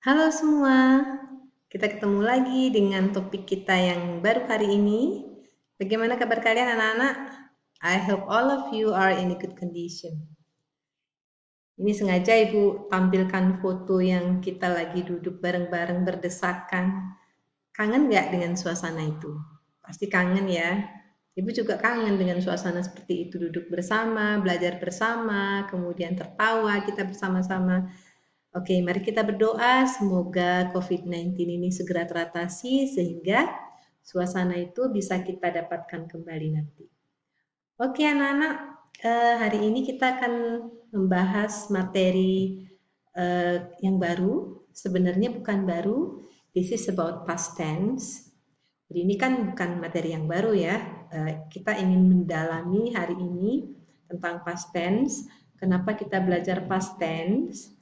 Halo semua, kita ketemu lagi dengan topik kita yang baru hari ini. Bagaimana kabar kalian anak-anak? I hope all of you are in a good condition. Ini sengaja Ibu tampilkan foto yang kita lagi duduk bareng-bareng berdesakan. Kangen nggak dengan suasana itu? Pasti kangen ya. Ibu juga kangen dengan suasana seperti itu, duduk bersama, belajar bersama, kemudian tertawa kita bersama-sama. Oke, mari kita berdoa semoga COVID-19 ini segera teratasi sehingga suasana itu bisa kita dapatkan kembali nanti. Oke anak-anak, hari ini kita akan membahas materi yang baru. Sebenarnya bukan baru, this is about past tense. Jadi ini kan bukan materi yang baru ya, kita ingin mendalami hari ini tentang past tense. Kenapa kita belajar past tense?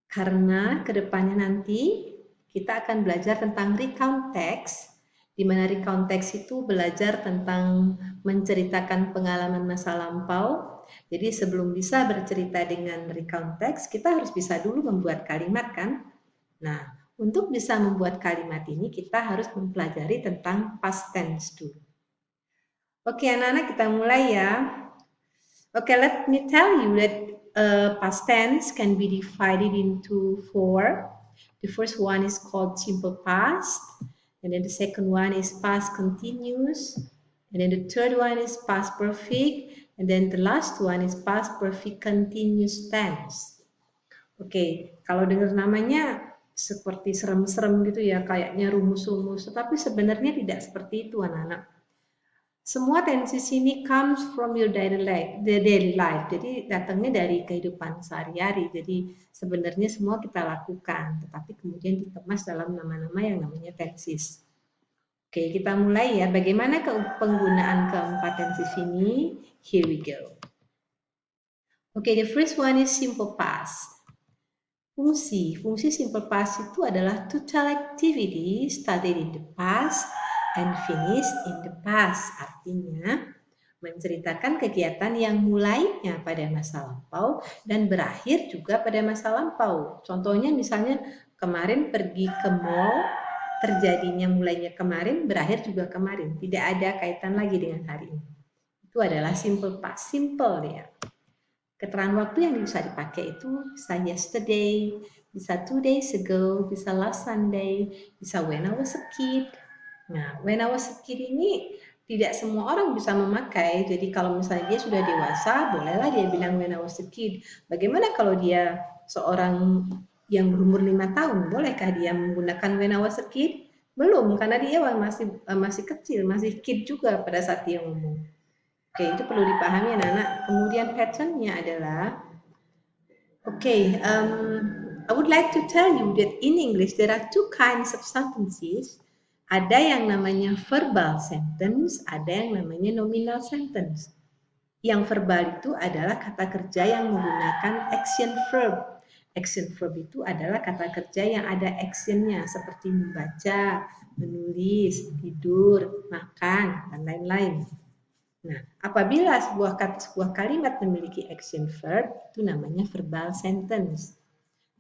Karena kedepannya nanti kita akan belajar tentang recount text, di mana recount text itu belajar tentang menceritakan pengalaman masa lampau. Jadi sebelum bisa bercerita dengan recount text, kita harus bisa dulu membuat kalimat kan? Nah, untuk bisa membuat kalimat ini kita harus mempelajari tentang past tense dulu. Oke anak-anak, kita mulai ya. Okay, let me tell you that past tense can be divided into four. The first one is called simple past, and then the second one is past continuous, and then the third one is past perfect, and then the last one is past perfect continuous tense. Oke, kalau dengar namanya seperti serem-serem gitu ya, kayaknya rumus-rumus, tetapi sebenarnya tidak seperti itu anak-anak. Semua tensi sini comes from your daily life, the daily life. Jadi datangnya dari kehidupan sehari-hari. Jadi sebenarnya semua kita lakukan, tetapi kemudian dikemas dalam nama-nama yang namanya tensis. Oke, kita mulai ya. Bagaimana penggunaan keempat tensis ini? Here we go. Oke, the first one is simple past. Fungsi simple past itu adalah to tell activity started in the past and finished in the past. Artinya, menceritakan kegiatan yang mulainya pada masa lampau dan berakhir juga pada masa lampau. Contohnya misalnya kemarin pergi ke mall, terjadinya mulainya kemarin, berakhir juga kemarin. Tidak ada kaitan lagi dengan hari ini. Itu adalah simple past, simple ya. Keterangan waktu yang bisa dipakai itu bisa yesterday, bisa 2 days ago, bisa last Sunday, bisa when I was a kid. Nah, when I was a kid ini tidak semua orang bisa memakai. Jadi kalau misalnya dia sudah dewasa, bolehlah dia bilang when I was a kid. Bagaimana kalau dia seorang yang berumur 5 tahun, bolehkah dia menggunakan when I was a kid? Belum, karena dia masih kecil, masih kid juga pada saat dia ngomong. Oke, itu perlu dipahami anak-anak. Kemudian patternnya adalah, I would like to tell you that in English there are two kinds of sentences. Ada yang namanya verbal sentence, ada yang namanya nominal sentence. Yang verbal itu adalah kata kerja yang menggunakan action verb. Action verb itu adalah kata kerja yang ada actionnya seperti membaca, menulis, tidur, makan, dan lain-lain. Nah, apabila sebuah kalimat memiliki action verb, itu namanya verbal sentence.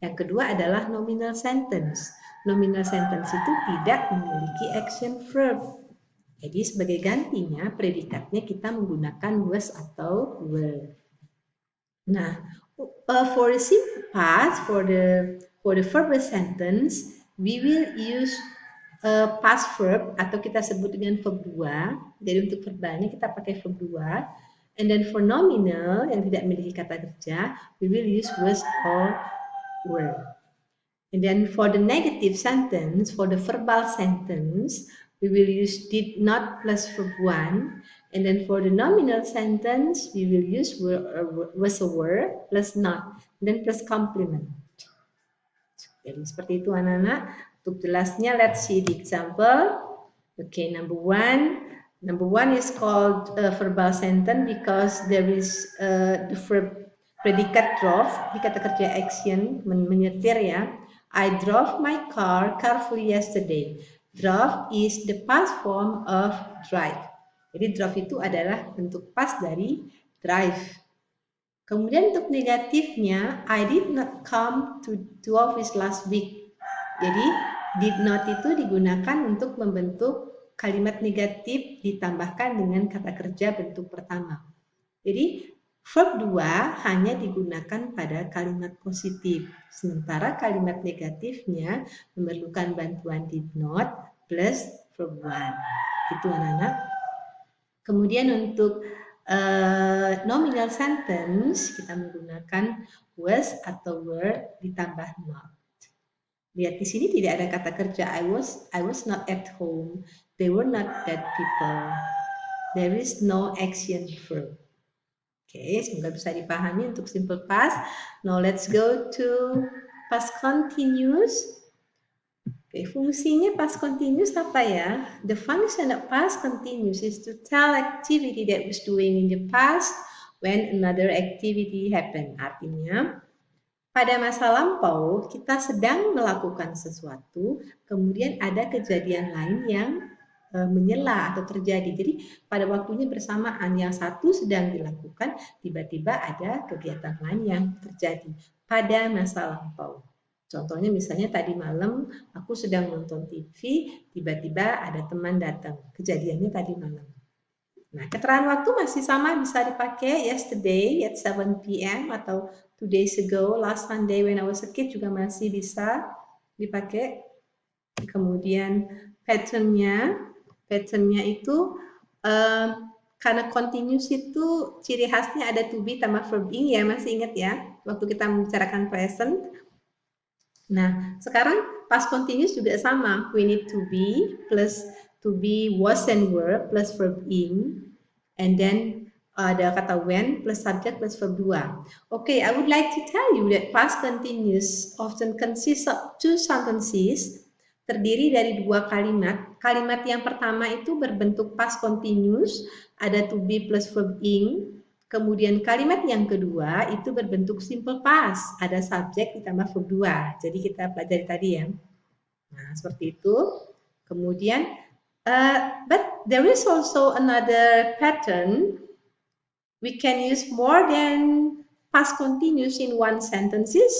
Yang kedua adalah nominal sentence. Nominal sentence itu tidak memiliki action verb. Jadi sebagai gantinya, predikatnya kita menggunakan was atau were. Nah, for the simple past, for the verbal sentence, we will use past verb atau kita sebut dengan verb 2. Jadi untuk verbalnya kita pakai verb 2. And then for nominal yang tidak memiliki kata kerja, we will use was or were. And then for the negative sentence, for the verbal sentence, we will use did not plus verb 1. And then for the nominal sentence, we will use was or were plus not. And then plus complement. Jadi seperti itu anak-anak. Untuk jelasnya, let's see the example. Okay, number one is called verbal sentence because there is the verb predicate drove. Ini kata kerja action, menyetir ya. I drove my car carefully yesterday. Drove is the past form of drive. Jadi drove itu adalah bentuk past dari drive. Kemudian untuk negatifnya, I did not come to office last week. Jadi did not itu digunakan untuk membentuk kalimat negatif ditambahkan dengan kata kerja bentuk pertama. Jadi verb 2 hanya digunakan pada kalimat positif. Sementara kalimat negatifnya memerlukan bantuan did not plus verb 1. Itu anak-anak. Kemudian untuk nominal sentence kita menggunakan was atau were ditambah not. Lihat di sini tidak ada kata kerja I was not at home. They were not dead people. There is no action verb. Oke, semoga bisa dipahami untuk simple past. Now let's go to past continuous. Oke, fungsinya past continuous apa ya? The function of past continuous is to tell activity that was doing in the past when another activity happened. Artinya, pada masa lampau kita sedang melakukan sesuatu, kemudian ada kejadian lain yang menyela atau terjadi. Jadi pada waktunya bersamaan yang satu sedang dilakukan, tiba-tiba ada kegiatan lain yang terjadi pada masa lampau. Contohnya misalnya tadi malam aku sedang nonton TV, tiba-tiba ada teman datang. Kejadiannya tadi malam. Nah, keterangan waktu masih sama bisa dipakai yesterday at 7 p.m. atau 2 days ago, last Sunday when I was a kid juga masih bisa dipakai. Kemudian patternnya itu karena continuous itu ciri khasnya ada to be tambah verb ing ya, masih ingat ya waktu kita membicarakan present. Nah, sekarang past continuous juga sama. We need to be plus to be was and were plus verb ing. And then ada kata when plus subject plus verb 2. Okay, I would like to tell you that past continuous often consists of two sentences, terdiri dari dua kalimat. Kalimat yang pertama itu berbentuk past continuous, ada to be plus verb ing. Kemudian kalimat yang kedua itu berbentuk simple past, ada subjek ditambah verb 2. Jadi kita pelajari tadi ya. Nah, seperti itu. Kemudian, but there is also another pattern. We can use more than past continuous in one sentences,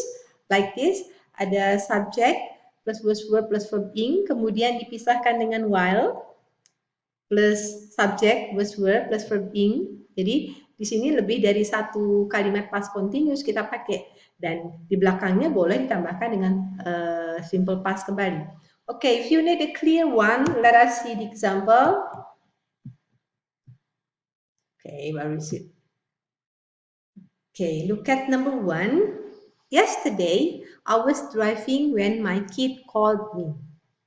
like this. Ada subject plus was verb plus verb ing, kemudian dipisahkan dengan while plus subject was verb plus verb ing. Jadi di sini lebih dari satu kalimat past continuous kita pakai dan di belakangnya boleh ditambahkan dengan simple past kembali. Okay, if you need a clear one, let us see the example. Okay, where is it? Okay, look at number 1. Yesterday, I was driving when my kid called me.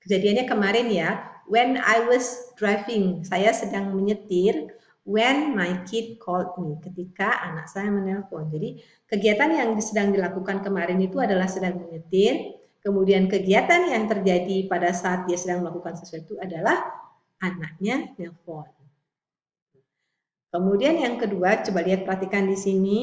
Kejadiannya kemarin ya. When I was driving, saya sedang menyetir. When my kid called me, ketika anak saya menelpon. Jadi kegiatan yang sedang dilakukan kemarin itu adalah sedang menyetir. Kemudian kegiatan yang terjadi pada saat dia sedang melakukan sesuatu adalah anaknya nelpon. Kemudian yang kedua, coba lihat perhatikan di sini.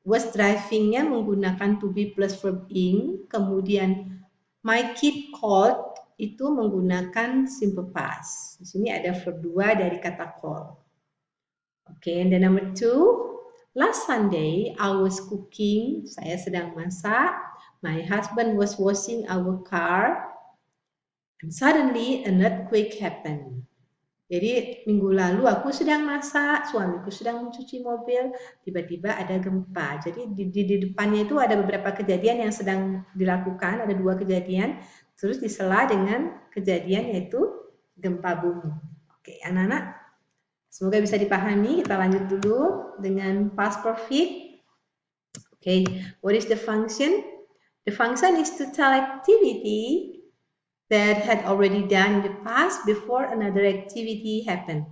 Was driving-nya menggunakan to be plus verb ing. Kemudian my kid called itu menggunakan simple past. Di sini ada verb 2 dari kata call. Okay, and then number 2, last Sunday I was cooking, saya sedang masak. My husband was washing our car, and suddenly an earthquake happened. Jadi minggu lalu aku sedang masak, suamiku sedang mencuci mobil, tiba-tiba ada gempa. Jadi di depannya itu ada beberapa kejadian yang sedang dilakukan, ada 2 kejadian, terus disela dengan kejadian yaitu gempa bumi. Oke, anak-anak, semoga bisa dipahami. Kita lanjut dulu dengan past perfect. Oke, what is the function? The function is to tell activity that had already done in the past before another activity happened.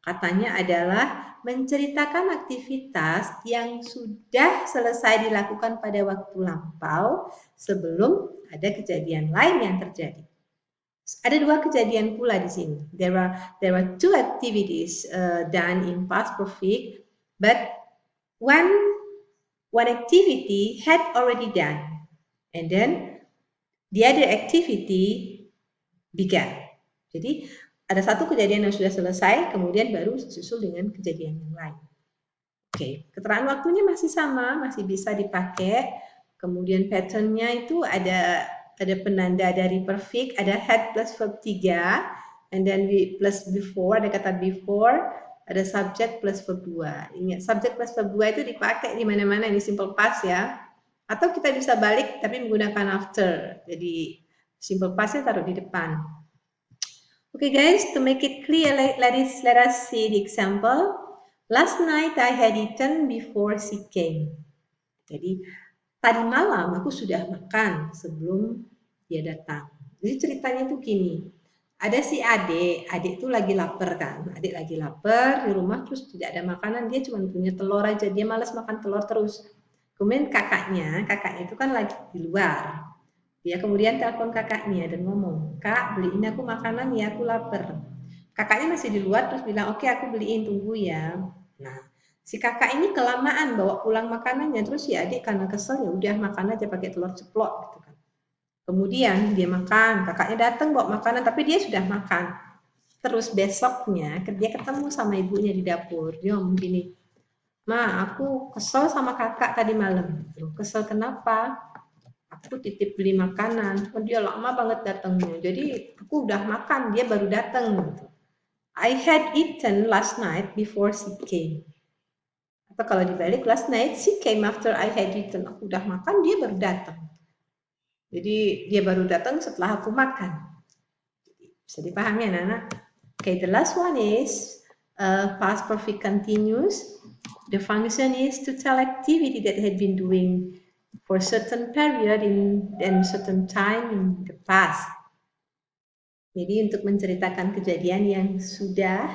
Katanya adalah menceritakan aktivitas yang sudah selesai dilakukan pada waktu lampau sebelum ada kejadian lain yang terjadi. Ada 2 kejadian pula di sini. There are 2 activities done in past perfect, but one activity had already done, and then the other activity began. Jadi ada satu kejadian yang sudah selesai, kemudian baru disusul dengan kejadian yang lain. Oke, keterangan waktunya masih sama, masih bisa dipakai. Kemudian patternnya itu ada penanda dari perfect, ada had plus verb 3, and then plus before, ada kata before, ada subject plus verb 2. Ingat, subject plus verb 2 itu dipakai di mana-mana, ini simple past ya. Atau kita bisa balik tapi menggunakan after. Jadi simple pastnya taruh di depan. Okay guys, to make it clear, let us see the example. Last night I had eaten before she came. Jadi tadi malam aku sudah makan sebelum dia datang. Jadi ceritanya tuh gini. Ada si adik itu lagi lapar kan. Adik lagi lapar di rumah terus tidak ada makanan, dia cuma punya telur aja. Dia malas makan telur terus. Kemudian kakaknya itu kan lagi di luar. Dia kemudian telepon kakaknya dan ngomong, "Kak, beliin aku makanan ya, aku lapar." Kakaknya masih di luar terus bilang, "Oke, aku beliin, tunggu ya." Nah, si kakak ini kelamaan bawa pulang makanannya, terus si adik karena kesel ya udah makan aja pakai telur ceplok gitu kan. Kemudian dia makan, kakaknya datang bawa makanan tapi dia sudah makan. Terus besoknya dia ketemu sama ibunya di dapur. Dia ngomong gini, "Ma, aku kesel sama kakak tadi malam." Kesel kenapa? Aku titip beli makanan, oh dia lama banget datangnya. Jadi aku udah makan, dia baru datang gitu. I had eaten last night before she came. Atau kalau dibalik, last night she came after I had eaten. Aku udah makan, dia baru datang. Jadi dia baru datang setelah aku makan. Bisa dipahami anak-anak? Okay, the last one is past perfect continuous. The function is to tell activity that had been doing for certain period in certain time in the past. Jadi untuk menceritakan kejadian yang sudah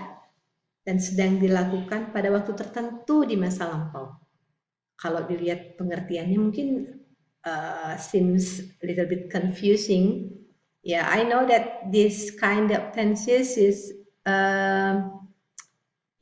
dan sedang dilakukan pada waktu tertentu di masa lampau. Kalau dilihat pengertiannya mungkin seems a little bit confusing. Yeah, I know that this kind of tenses is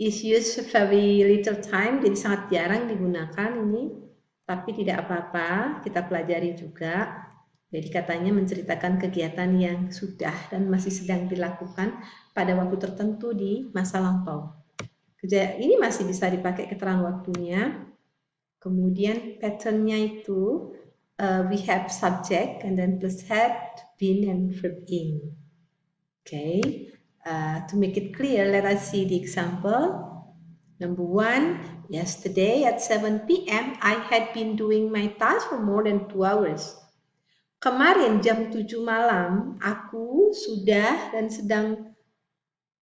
used very little time, jadi sangat jarang digunakan ini. Tapi tidak apa-apa, kita pelajari juga. Jadi katanya menceritakan kegiatan yang sudah dan masih sedang dilakukan pada waktu tertentu di masa lampau. Ini masih bisa dipakai keterangan waktunya. Kemudian patternnya itu we have subject and then plus had, been, and verb in. Okay, to make it clear, let us see the example. Number 1, yesterday at 7 p.m. I had been doing my task for more than 2 hours. Kemarin jam 7 malam, aku sudah dan sedang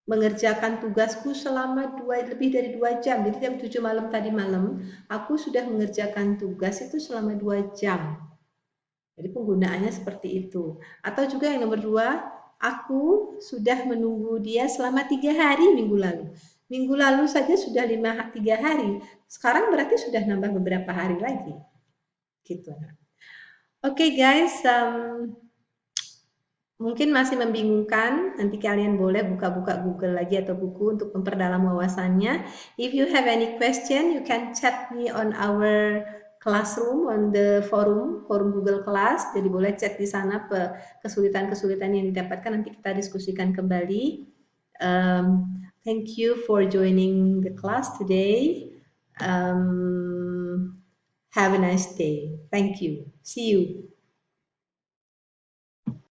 mengerjakan tugasku selama lebih dari 2 jam. Jadi jam 7 malam tadi malam, aku sudah mengerjakan tugas itu selama 2 jam. Jadi penggunaannya seperti itu. Atau juga yang nomor 2, aku sudah menunggu dia selama 3 hari minggu lalu. Minggu lalu saja sudah 3 hari. Sekarang berarti sudah nambah beberapa hari lagi. Gitu. Oke guys, mungkin masih membingungkan. Nanti kalian boleh buka-buka Google lagi atau buku untuk memperdalam wawasannya. If you have any question, you can chat me on our classroom, on the forum Google Class. Jadi boleh chat di sana kesulitan-kesulitan yang didapatkan, nanti kita diskusikan kembali. Thank you for joining the class today. Have a nice day. Thank you. See you.